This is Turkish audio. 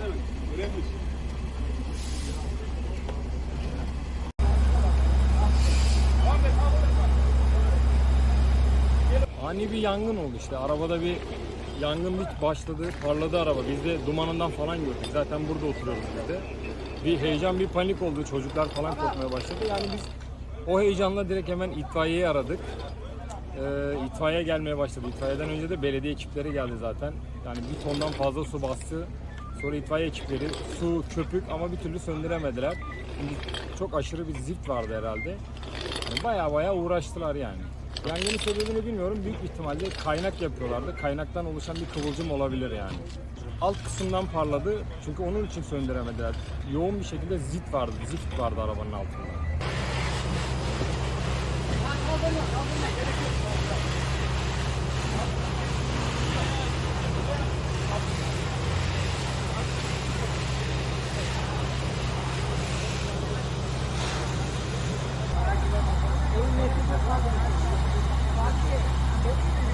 demek? Öğrenmiş. Ani bir yangın oldu işte. Arabada bir yangın başladı, parladı araba. Biz de dumanından falan gördük. Zaten burada oturuyoruz biz de. Bir heyecan, bir panik oldu. Çocuklar falan korkmaya başladı. Yani biz o heyecanla direkt hemen itfaiyeyi aradık. İtfaiye gelmeye başladı. İtfaiyeden önce de belediye ekipleri geldi zaten. Yani bir tondan fazla su bastı. Sonra itfaiye ekipleri su, köpük ama bir türlü söndüremediler. Şimdi çok aşırı bir zift vardı herhalde. Yani baya uğraştılar yani. Yangının sebebini bilmiyorum. Büyük ihtimalle kaynak yapıyorlardı. Kaynaktan oluşan bir kıvılcım olabilir yani. Alt kısımdan parladı. Çünkü onun için söndüremediler. Yoğun bir şekilde zift vardı arabanın altında. Fatih,